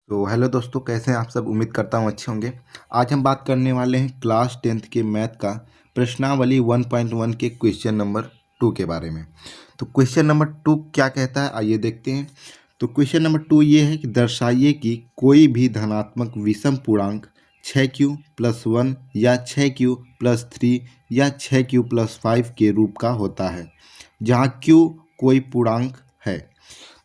तो हेलो दोस्तों, कैसे हैं आप सब। उम्मीद करता हूँ अच्छे होंगे। आज हम बात करने वाले हैं क्लास 10th के मैथ का प्रश्नावली 1.1 के क्वेश्चन नंबर 2 के बारे में। तो क्वेश्चन नंबर 2 क्या कहता है, आइए देखते हैं। तो क्वेश्चन नंबर 2 ये है कि दर्शाइए कि कोई भी धनात्मक विषम पूर्णांक 6q + 1 या 6q + 3 या 6q + 5 के रूप का होता है, जहाँ q कोई पूर्णांक है।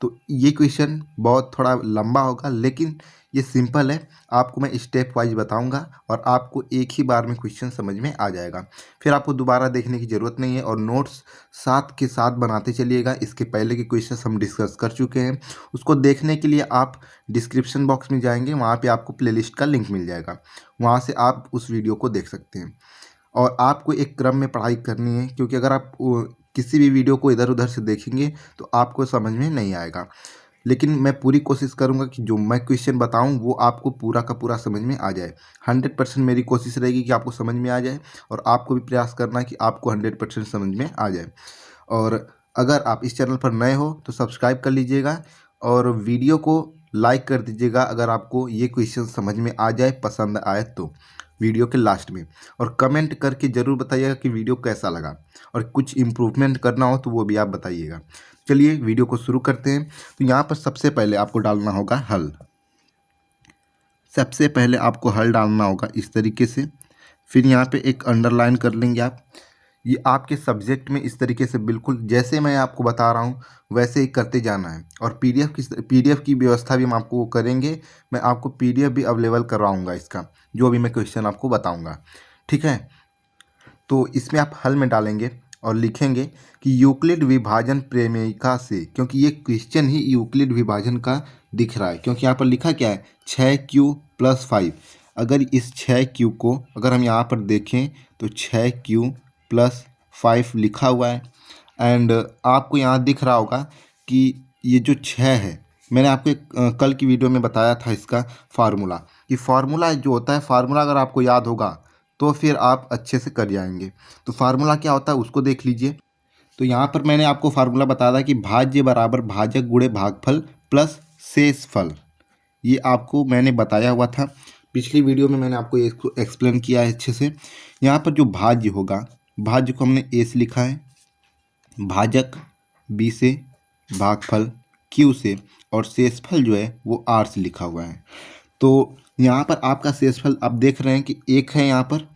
तो ये क्वेश्चन बहुत थोड़ा लंबा होगा, लेकिन ये सिंपल है। आपको मैं स्टेप वाइज बताऊंगा और आपको एक ही बार में क्वेश्चन समझ में आ जाएगा। फिर आपको दोबारा देखने की ज़रूरत नहीं है और नोट्स साथ के साथ बनाते चलिएगा। इसके पहले के क्वेश्चन हम डिस्कस कर चुके हैं। उसको देखने के लिए आप डिस्क्रिप्शन बॉक्स में जाएंगे, वहाँ पे आपको प्लेलिस्ट का लिंक मिल जाएगा। वहाँ से आप उस वीडियो को देख सकते हैं। और आपको एक क्रम में पढ़ाई करनी है, क्योंकि अगर आप किसी भी वीडियो को इधर उधर से देखेंगे तो आपको समझ में नहीं आएगा। लेकिन मैं पूरी कोशिश करूंगा कि जो मैं क्वेश्चन बताऊं वो आपको पूरा का पूरा समझ में आ जाए। 100% मेरी कोशिश रहेगी कि आपको समझ में आ जाए, और आपको भी प्रयास करना है कि आपको 100% समझ में आ जाए। और अगर आप इस चैनल पर नए हो तो सब्सक्राइब कर लीजिएगा और वीडियो को लाइक कर दीजिएगा अगर आपको ये क्वेश्चन समझ में आ जाए, पसंद आए तो वीडियो के लास्ट में। और कमेंट करके ज़रूर बताइएगा कि वीडियो कैसा लगा, और कुछ इम्प्रूवमेंट करना हो तो वो भी आप बताइएगा। चलिए वीडियो को शुरू करते हैं। तो यहाँ पर सबसे पहले आपको डालना होगा हल। सबसे पहले आपको हल डालना होगा इस तरीके से। फिर यहाँ पे एक अंडरलाइन कर लेंगे आप। ये आपके सब्जेक्ट में इस तरीके से बिल्कुल जैसे मैं आपको बता रहा हूँ वैसे ही करते जाना है। और पीडीएफ की व्यवस्था भी हम आपको करेंगे। मैं आपको पीडीएफ भी अवेलेबल करवाऊँगा इसका, जो भी मैं क्वेश्चन आपको बताऊँगा। ठीक है, तो इसमें आप हल में डालेंगे और लिखेंगे कि यूक्लिड विभाजन प्रमेयिका से, क्योंकि ये क्वेश्चन ही यूक्लिड विभाजन का दिख रहा है। क्योंकि यहाँ पर लिखा क्या है, 6q + 5। अगर इस 6q को अगर हम यहाँ पर देखें तो 6q + 5 लिखा हुआ है। एंड आपको यहाँ दिख रहा होगा कि ये जो 6 है, मैंने आपको कल की वीडियो में बताया था इसका फार्मूला। कि फार्मूला जो होता है, फार्मूला अगर आपको याद होगा तो फिर आप अच्छे से कर जाएंगे। तो फार्मूला क्या होता है उसको देख लीजिए। तो यहाँ पर मैंने आपको फार्मूला बताया था कि भाज्य बराबर भाजक गुणे भागफल प्लस शेषफल। ये आपको मैंने बताया हुआ था पिछली वीडियो में, मैंने आपको एक्सप्लेन किया है अच्छे से। यहाँ पर जो भाज्य होगा, भाज्य को हमने ए से लिखा है, भाजक बी से, भागफल क्यू से, और शेषफल जो है वो आर से लिखा हुआ है। तो यहाँ पर आपका शेषफल आप देख रहे हैं कि 1 है यहाँ पर,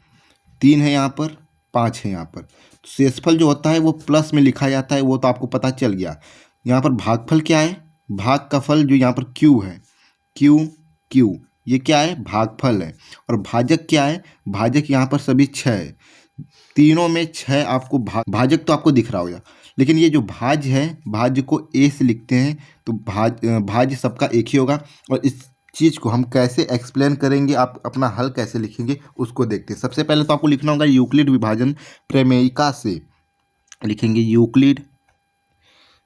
3 है यहाँ पर, 5 है यहाँ पर। तो शेषफल जो होता है वो प्लस में लिखा जाता है, वो तो आपको पता चल गया। यहाँ पर भागफल क्या है, भाग का फल जो यहाँ पर क्यू है, क्यू क्यू, ये क्या है, भागफल है। और भाजक क्या है, भाजक यहाँ पर सभी 6 है। तीनों में 6 आपको भाजक तो आपको दिख रहा होगा, लेकिन ये जो भाज्य है, भाज्य को ए से लिखते हैं। तो भाज्य सबका एक ही होगा। और इस चीज़ को हम कैसे एक्सप्लेन करेंगे, आप अपना हल कैसे लिखेंगे उसको देखते हैं। सबसे पहले तो आपको लिखना होगा यूक्लिड विभाजन प्रमेयिका से। लिखेंगे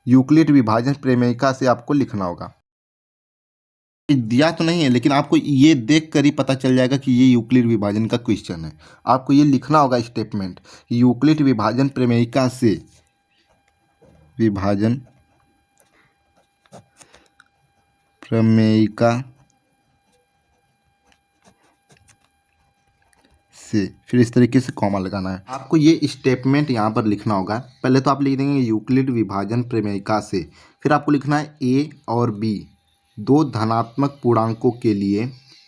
यूक्लिड विभाजन प्रमेयिका से आपको लिखना होगा। दिया तो नहीं है, लेकिन आपको ये देख कर ही पता चल जाएगा कि ये यूक्लिड विभाजन का क्वेश्चन है। आपको ये लिखना होगा स्टेटमेंट, यूक्लिड विभाजन प्रमेयिका से, विभाजन प्रमेयिका से, फिर इस तरीके से कॉमा लगाना है। आपको ये स्टेटमेंट यहाँ पर लिखना होगा। पहले तो आप लिख देंगे यूक्लिड विभाजन प्रमेयिका से, फिर आपको लिखना है ए और बी दो धनात्मक पूर्णांकों के लिए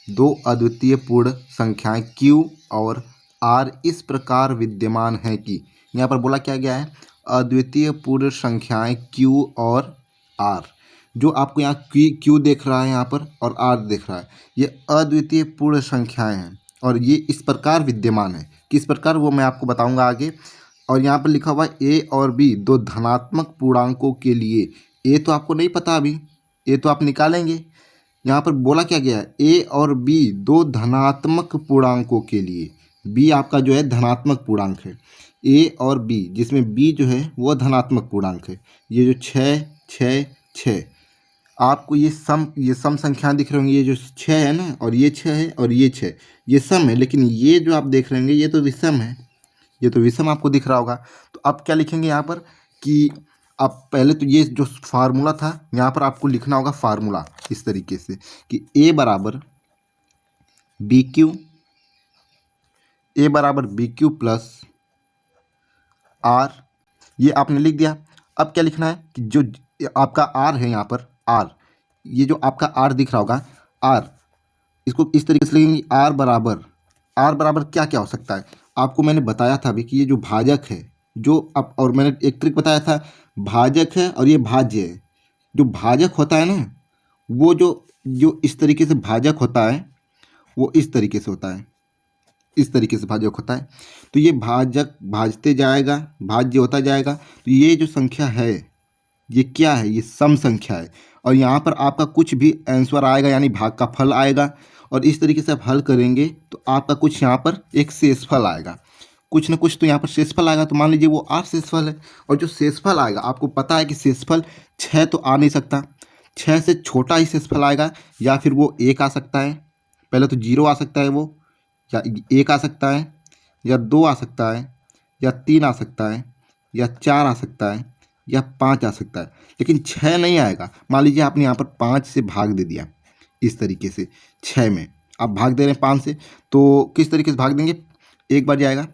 दो अद्वितीय पूर्ण संख्याएं q और r इस प्रकार विद्यमान हैं कि, यहाँ पर बोला क्या गया है, अद्वितीय पूर्ण संख्याएं q और r। जो आपको यहाँ q देख रहा है यहाँ पर और r देख रहा है, ये अद्वितीय पूर्ण संख्याएं हैं और ये इस प्रकार विद्यमान है। किस प्रकार वो मैं आपको बताऊंगा आगे। और यहाँ पर लिखा हुआ है a और b दो धनात्मक पूर्णांकों के लिए। a तो आपको नहीं पता अभी, a तो आप निकालेंगे। यहाँ पर बोला क्या गया है, a और b दो धनात्मक पूर्णांकों के लिए। b आपका जो है धनात्मक पूर्णांक है, a और b जिसमें b जो है वो धनात्मक पूर्णांक है। ये जो 6 6 6 आपको ये सम संख्या दिख रही होंगी। ये जो 6 है ना, और ये 6 है और ये 6, ये सम है। लेकिन ये जो आप देख रहे होंगे ये तो विषम है, ये तो विषम आपको दिख रहा होगा। तो अब क्या लिखेंगे यहाँ पर कि अब पहले तो ये जो फार्मूला था यहाँ पर आपको लिखना होगा फार्मूला इस तरीके से कि ए बराबर बी क्यू प्लस आर, ये आपने लिख दिया। अब क्या लिखना है कि जो आपका आर है यहाँ पर आर, ये जो आपका आर दिख रहा होगा आर, इसको इस तरीके से लिखेंगे आर बराबर क्या क्या हो सकता है। आपको मैंने बताया था अभी कि ये जो भाजक है जो अब, और मैंने एक ट्रिक बताया था, भाजक है और ये भाज्य है। जो भाजक होता है ना वो जो जो इस तरीके से भाजक होता है वो इस तरीके से होता है, इस तरीके से भाजक होता है। तो ये भाजक भाजते जाएगा, भाज्य होता जाएगा। तो ये जो संख्या है ये क्या है, ये सम संख्या है। और यहाँ पर आपका कुछ भी आंसर आएगा यानी भाग का फल आएगा, और इस तरीके से आप हल करेंगे तो आपका कुछ यहाँ पर एक शेषफल आएगा, कुछ ना कुछ तो यहाँ पर शेषफल आएगा। तो मान लीजिए वो 8 शेषफल है, और जो शेषफल आएगा आपको पता है कि शेषफल 6 तो आ नहीं सकता, 6 से छोटा ही शेषफल आएगा, या फिर वो 1 आ सकता है, पहले तो 0 आ सकता है वो, या 1 आ सकता है, या 2 आ सकता है, या 3 आ सकता है, या 4 आ सकता है, या 5 आ सकता है, लेकिन 6 नहीं आएगा। मान लीजिए आपने यहाँ पर 5 से भाग दे दिया, इस तरीके से 6 में आप भाग दे रहे हैं 5 से, तो किस तरीके से भाग देंगे, एक बार जाएगा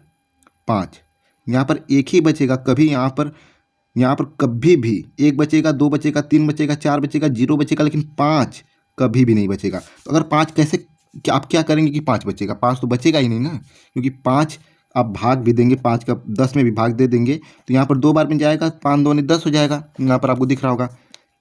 5, यहाँ पर एक ही बचेगा, कभी यहाँ पर कभी भी 1 बचेगा, 2 बचेगा, 3 बचेगा, 4 बचेगा, 0 बचेगा, लेकिन 5 कभी भी नहीं बचेगा। तो अगर 5 कैसे, क्या आप क्या करेंगे कि 5 बचेगा, 5 तो बचेगा ही नहीं ना, क्योंकि 5 आप भाग भी देंगे, 5 का 10 में भी भाग दे देंगे तो यहाँ पर 2 बार में जाएगा, 5 2 10 हो जाएगा, यहाँ पर आपको दिख रहा होगा।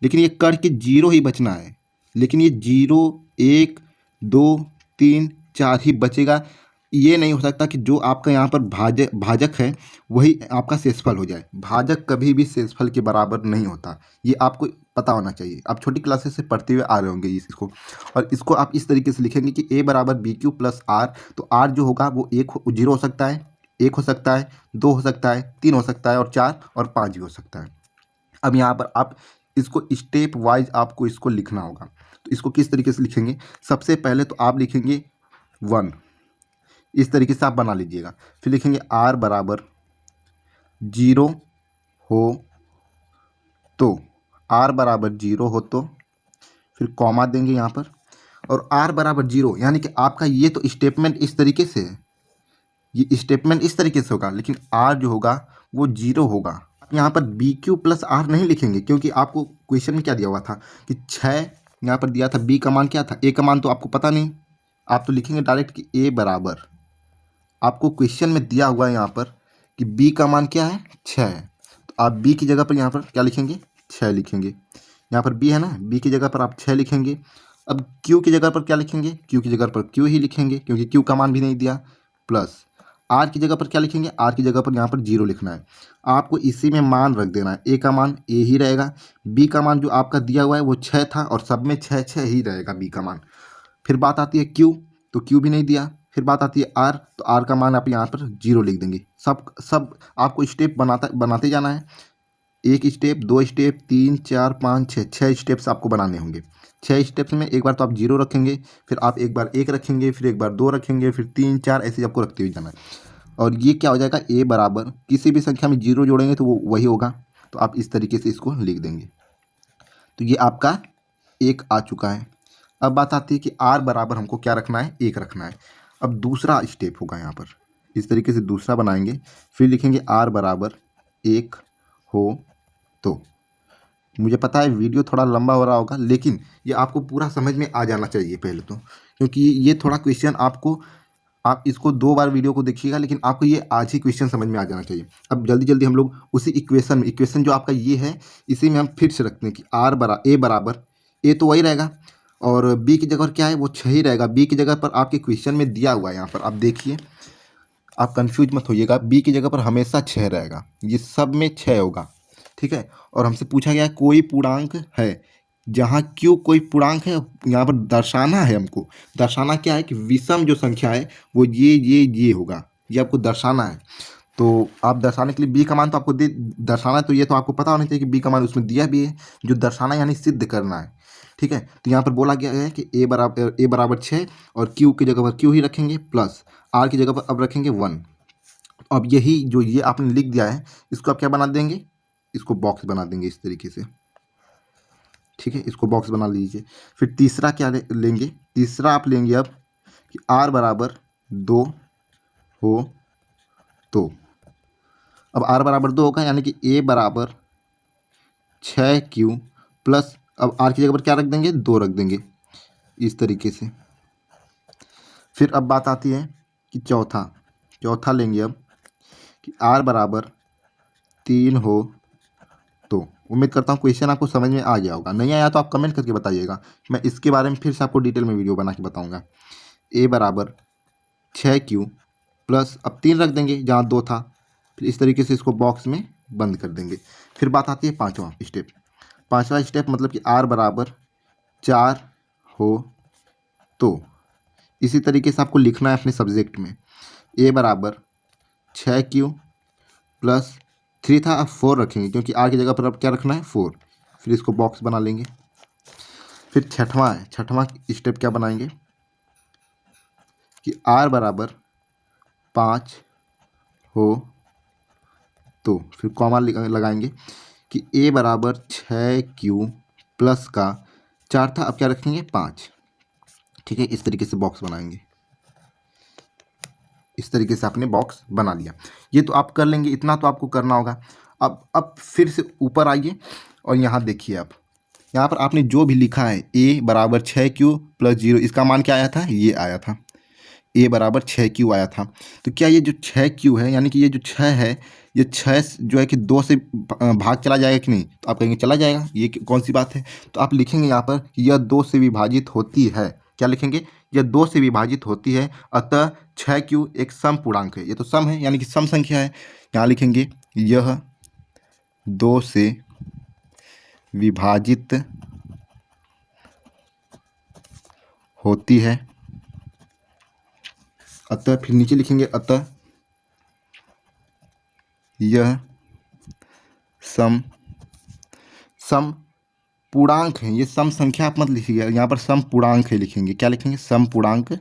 लेकिन ये कर के 0 ही बचना है, लेकिन ये 0 1 2 3 4 ही बचेगा। ये नहीं हो सकता कि जो आपका यहाँ पर भाजक है वही आपका शेषफल हो जाए। भाजक कभी भी शेषफल के बराबर नहीं होता, ये आपको पता होना चाहिए। आप छोटी क्लासेस से पढ़ते हुए आ रहे होंगे इसको, और इसको आप इस तरीके से लिखेंगे कि ए बराबर बी क्यू प्लस आर। तो आर जो होगा वो 0 हो सकता है, 1 हो सकता है, 2 हो सकता है, 3 हो सकता है, और 4 और 5 भी हो सकता है। अब यहाँ पर आप इसको स्टेप वाइज आपको इसको लिखना होगा। तो इसको किस तरीके से लिखेंगे, सबसे पहले तो आप लिखेंगे 1, इस तरीके से आप बना लीजिएगा। फिर लिखेंगे आर बराबर 0 हो तो, आर बराबर 0 हो तो, फिर कॉमा देंगे यहाँ पर, और आर बराबर 0 यानी कि आपका ये तो स्टेटमेंट इस तरीके से है, ये स्टेटमेंट इस तरीके से होगा, लेकिन आर जो होगा वो 0 होगा। आप यहाँ पर बी क्यू प्लस आर नहीं लिखेंगे, क्योंकि आपको क्वेश्चन में क्या दिया हुआ था कि 6 यहाँ पर दिया था, बी का मान क्या था, ए का मान तो आपको पता नहीं, आप तो लिखेंगे डायरेक्ट कि ए बराबर, आपको क्वेश्चन में दिया हुआ है यहाँ पर कि बी का मान क्या है 6 है, तो आप बी की जगह पर यहाँ पर क्या लिखेंगे 6 लिखेंगे। यहाँ पर बी है ना, बी की जगह पर आप 6 लिखेंगे। अब क्यू की जगह पर क्या लिखेंगे, क्यू की जगह पर क्यू ही लिखेंगे, क्योंकि क्यू का मान भी नहीं दिया। प्लस आर की जगह पर क्या लिखेंगे, आर की जगह पर यहाँ पर 0 लिखना है। आपको इसी में मान रख देना है, ए का मान ए ही रहेगा, बी का मान जो आपका दिया हुआ है वो 6 था, और सब में 6 6 ही रहेगा बी का मान। फिर बात आती है क्यू, तो क्यू भी नहीं दिया। फिर बात आती है आर, तो आर का मान आप यहाँ पर 0 लिख देंगे। सब आपको स्टेप बनाते जाना है, 1 स्टेप, 2 स्टेप, 3 4 5 6 6 स्टेप्स आपको बनाने होंगे। 6 स्टेप्स में एक बार तो आप 0 रखेंगे, फिर आप एक बार 1 रखेंगे, फिर एक बार 2 रखेंगे, फिर 3 4 ऐसे आपको रखते हुए जाना है। और ये क्या हो जाएगा, ए बराबर किसी भी संख्या में 0 जोड़ेंगे तो वो वही होगा, तो आप इस तरीके से इसको लिख देंगे। तो ये आपका 1 आ चुका है। अब बात आती है कि आर बराबर हमको क्या रखना है, 1 रखना है। अब दूसरा स्टेप होगा यहाँ पर, इस तरीके से दूसरा बनाएंगे, फिर लिखेंगे आर बराबर 1 हो तो। मुझे पता है वीडियो थोड़ा लंबा हो रहा होगा, लेकिन ये आपको पूरा समझ में आ जाना चाहिए पहले तो, क्योंकि ये थोड़ा क्वेश्चन आपको, आप इसको 2 बार वीडियो को देखिएगा, लेकिन आपको ये आज ही क्वेश्चन समझ में आ जाना चाहिए। अब जल्दी जल्दी हम लोग उसी इक्वेशन जो आपका ये है, इसी में हम फिर से रखते हैं कि ए बराबर, ए तो वही रहेगा, और बी की जगह पर क्या है वो 6 ही रहेगा। बी की जगह पर आपके क्वेश्चन में दिया हुआ है, यहाँ पर आप देखिए, आप कंफ्यूज मत होइएगा, बी की जगह पर हमेशा 6 रहेगा, ये सब में 6 होगा, ठीक है। और हमसे पूछा गया कोई पूर्णांक है, जहाँ क्यों कोई पूर्णांक है यहाँ पर दर्शाना है, हमको दर्शाना क्या है कि विषम जो संख्या है वो ये होगा, ये आपको दर्शाना है। तो आप दर्शाने के लिए बी का मान तो आपको दर्शाना है, तो ये तो आपको पता होना चाहिए कि बी का मान उसमें दिया भी है, जो दर्शाना यानी सिद्ध करना है, ठीक है। तो यहाँ पर बोला गया है कि ए बराबर 6, और क्यू की जगह पर क्यू ही रखेंगे, प्लस आर की जगह पर अब रखेंगे 1। अब यही जो ये आपने लिख दिया है, इसको आप क्या बना देंगे, इसको बॉक्स बना देंगे इस तरीके से। ठीक है, इसको बॉक्स बना लीजिए। फिर तीसरा क्या लेंगे, तीसरा आप लेंगे अब कि r बराबर 2 हो तो। अब r बराबर 2 होगा यानी कि a बराबर 6q प्लस, अब r की जगह पर क्या रख देंगे, 2 रख देंगे इस तरीके से। फिर अब बात आती है कि चौथा लेंगे अब कि r बराबर 3 हो तो। उम्मीद करता हूँ क्वेश्चन आपको समझ में आ गया होगा, नहीं आया तो आप कमेंट करके बताइएगा, मैं इसके बारे में फिर से आपको डिटेल में वीडियो बना के बताऊँगा। a बराबर 6q प्लस, अब 3 रख देंगे जहाँ 2 था, फिर इस तरीके से इसको बॉक्स में बंद कर देंगे। फिर बात आती है पांचवा स्टेप मतलब कि r बराबर 4 हो तो। इसी तरीके से आपको लिखना है अपने सब्जेक्ट में। a बराबर 6q प्लस 3 था, अब 4 रखेंगे क्योंकि r की जगह पर अब क्या रखना है, 4। फिर इसको बॉक्स बना लेंगे। फिर छठवां स्टेप क्या बनाएंगे कि r बराबर 5 हो तो। फिर कॉमा लगाएंगे कि a बराबर 6q प्लस का 4 था, अब क्या रखेंगे, 5। ठीक है, इस तरीके से बॉक्स बनाएंगे। इस तरीके से आपने बॉक्स बना लिया। ये तो आप कर लेंगे, इतना तो आपको करना होगा। अब फिर से ऊपर आइए और यहाँ देखिए, आप यहाँ पर आपने जो भी लिखा है a बराबर 6q प्लस 0, इसका मान क्या आया था, ये आया था, a बराबर 6q आया था। तो क्या ये जो 6q है, यानी कि ये जो 6 है, ये 6 जो है कि 2 से भाग चला जाएगा कि नहीं, तो आप कहेंगे चला जाएगा, ये कौन सी बात है। तो आप लिखेंगे यहाँ पर कि यह 2 से विभाजित होती है। क्या लिखेंगे, यह 2 से विभाजित होती है, अतः 6q एक सम पूर्णांक है। ये तो सम है यानी कि सम संख्या है। यहाँ लिखेंगे यह 2 से विभाजित होती है, अतः, फिर नीचे लिखेंगे अतः यह सम पूर्णांक है। ये सम संख्या आप मत लिखिएगा, यहाँ पर सम पूर्णांक है लिखेंगे। क्या लिखेंगे, सम पूर्णांक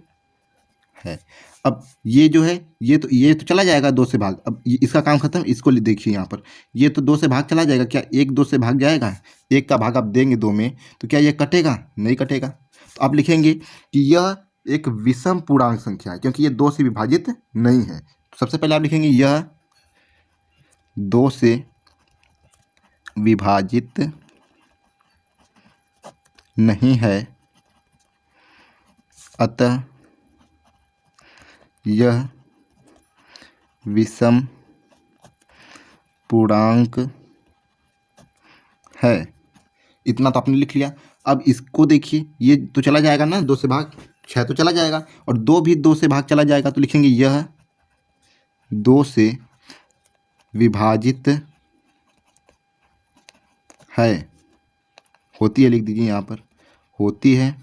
है। अब ये जो है, ये तो चला जाएगा 2 से भाग, अब इसका काम खत्म। इसको देखिए यहाँ पर, ये तो 2 से भाग चला जाएगा, क्या 1 2 से भाग जाएगा, 1 का भाग आप देंगे 2 में, तो क्या ये कटेगा, नहीं कटेगा। तो आप लिखेंगे कि यह एक विषम पूर्णांक संख्या है क्योंकि ये 2 से विभाजित नहीं है। तो सबसे पहले आप लिखेंगे यह 2 से विभाजित नहीं है, अतः यह विषम पूर्णांक है। इतना तो आपने लिख लिया। अब इसको देखिए, ये तो चला जाएगा ना 2 से भाग, 6 तो चला जाएगा और 2 भी 2 से भाग चला जाएगा, तो लिखेंगे यह 2 से विभाजित है, होती है लिख दीजिए यहाँ पर, होती है,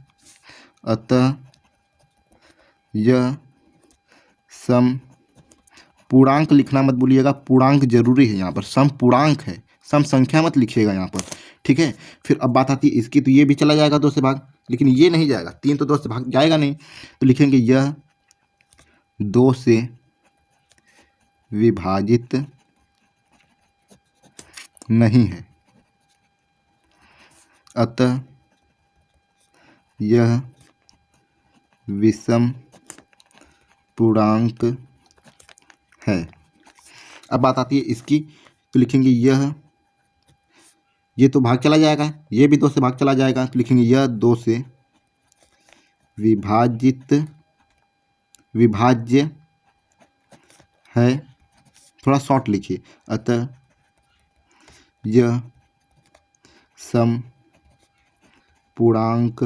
अतः यह सम पूर्णांक। लिखना मत भूलिएगा, पूर्णांक जरूरी है यहाँ पर, सम पूर्णांक है, सम संख्या मत लिखिएगा यहाँ पर। ठीक है, फिर अब बात आती है इसकी, तो ये भी चला जाएगा 2 से भाग, लेकिन ये नहीं जाएगा, 3 तो 2 से भाग जाएगा नहीं, तो लिखेंगे यह 2 से विभाजित नहीं है, अतः यह विषम पूर्णांक है। अब बात आती है इसकी, तो लिखेंगे ये तो भाग चला जाएगा, ये भी 2 से भाग चला जाएगा, तो लिखेंगे यह 2 से विभाज्य है, थोड़ा शॉर्ट लिखिए, अतः यह सम पूर्णांक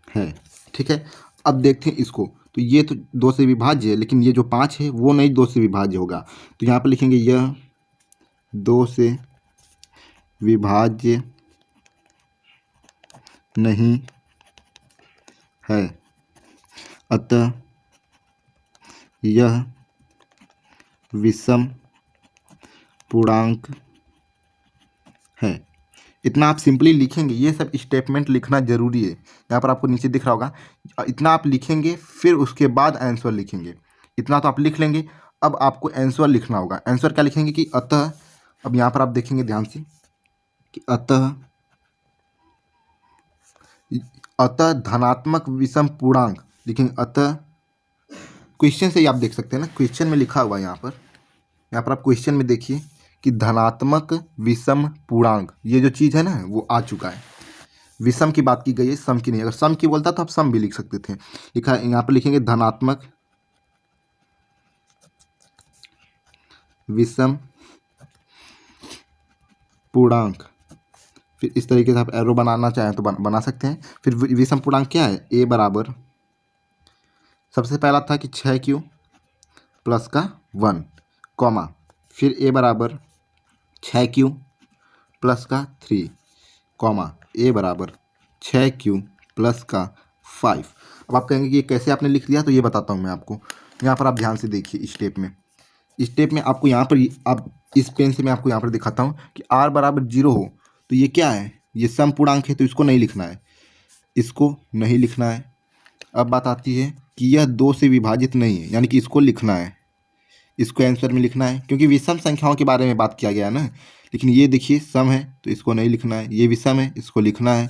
है। ठीक है, अब देखते हैं इसको, तो ये तो 2 से विभाज्य है, लेकिन ये जो 5 है वो नहीं 2 से विभाज्य होगा, तो यहाँ पर लिखेंगे यह 2 से विभाज्य नहीं है, अतः यह विषम पूर्णांक है। इतना आप सिंपली लिखेंगे, ये सब स्टेटमेंट लिखना जरूरी है। यहाँ पर आपको नीचे दिख रहा होगा, इतना आप लिखेंगे, फिर उसके बाद आंसर लिखेंगे। इतना तो आप लिख लेंगे, अब आपको आंसर लिखना होगा। आंसर क्या लिखेंगे कि अतः अब यहाँ पर आप देखेंगे ध्यान से कि अतः धनात्मक विषम पूर्णांक लिखेंगे। अतः क्वेश्चन से ही आप देख सकते हैं ना, क्वेश्चन में लिखा हुआ है यहाँ पर आप क्वेश्चन में देखिए कि धनात्मक विषम पूर्णांक ये जो चीज़ है ना वो आ चुका है। विषम की बात की गई है, सम की नहीं। अगर सम की बोलता तो आप सम भी लिख सकते थे। लिखा यहाँ पर लिखेंगे धनात्मक विषम पूर्णांक। फिर इस तरीके से आप एरो बनाना चाहें तो बना सकते हैं। फिर विषम पूर्णांक क्या है, ए बराबर सबसे पहला था कि 6q प्लस का 1 कॉमा, फिर ए बराबर 6q प्लस का 3 कॉमा, ए बराबर 6q प्लस का 5। अब आप कहेंगे कि ये कैसे आपने लिख दिया, तो ये बताता हूँ मैं आपको। यहाँ पर आप ध्यान से देखिए स्टेप में आपको यहाँ पर आप इस पेन से मैं आपको यहाँ पर दिखाता हूँ कि r बराबर 0 हो तो ये क्या है, ये सम पूर्णांक है तो इसको नहीं लिखना है, इसको नहीं लिखना है। अब बात आती है कि यह 2 से विभाजित नहीं है, यानी कि इसको लिखना है, इसको आंसर में लिखना है, क्योंकि विषम संख्याओं के बारे में बात किया गया है ना। लेकिन ये देखिए सम है तो इसको नहीं लिखना है, ये विषम है इसको लिखना है।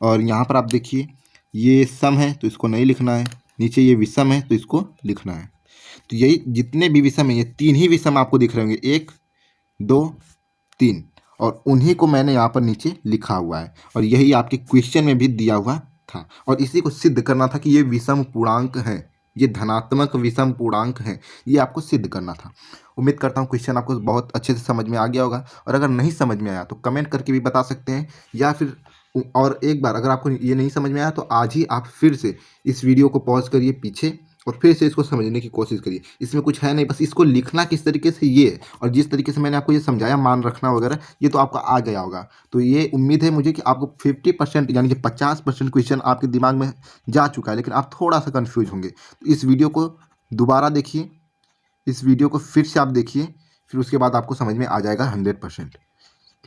और यहाँ पर आप देखिए ये सम है तो इसको नहीं लिखना है, नीचे ये विषम है तो इसको लिखना है। तो यही जितने भी विषम है, ये 3 ही विषम आपको दिख रहे होंगे, 1 2 3, और उन्हीं को मैंने यहाँ पर नीचे लिखा हुआ है। और यही आपके क्वेश्चन में भी दिया हुआ था, और इसी को सिद्ध करना था कि ये विषम पूर्णांक है, ये धनात्मक विषम पूर्णांक है, ये आपको सिद्ध करना था। उम्मीद करता हूँ क्वेश्चन आपको बहुत अच्छे से समझ में आ गया होगा। और अगर नहीं समझ में आया तो कमेंट करके भी बता सकते हैं, या फिर और एक बार अगर आपको ये नहीं समझ में आया तो आज ही आप फिर से इस वीडियो को पॉज करिए पीछे और फिर से इसको समझने की कोशिश करिए। इसमें कुछ है नहीं, बस इसको लिखना किस तरीके से ये है, और जिस तरीके से मैंने आपको ये समझाया मान रखना वगैरह, ये तो आपका आ गया होगा। तो ये उम्मीद है मुझे कि आपको 50% यानी कि 50% क्वेश्चन आपके दिमाग में जा चुका है, लेकिन आप थोड़ा सा कन्फ्यूज होंगे। तो इस वीडियो को दोबारा देखिए, इस वीडियो को फिर से आप देखिए, फिर उसके बाद आपको समझ में आ जाएगा 100%।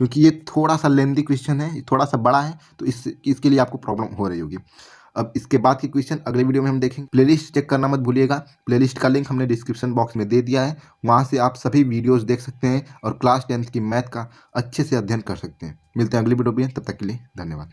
क्योंकि ये थोड़ा सा लेंथी क्वेश्चन है, थोड़ा सा बड़ा है, तो इसके लिए आपको प्रॉब्लम हो रही होगी। अब इसके बाद की क्वेश्चन अगले वीडियो में हम देखेंगे। प्लेलिस्ट चेक करना मत भूलिएगा, प्लेलिस्ट का लिंक हमने डिस्क्रिप्शन बॉक्स में दे दिया है, वहाँ से आप सभी वीडियोस देख सकते हैं और क्लास 10th की मैथ का अच्छे से अध्ययन कर सकते हैं। मिलते हैं अगली वीडियो में, तब तक के लिए धन्यवाद।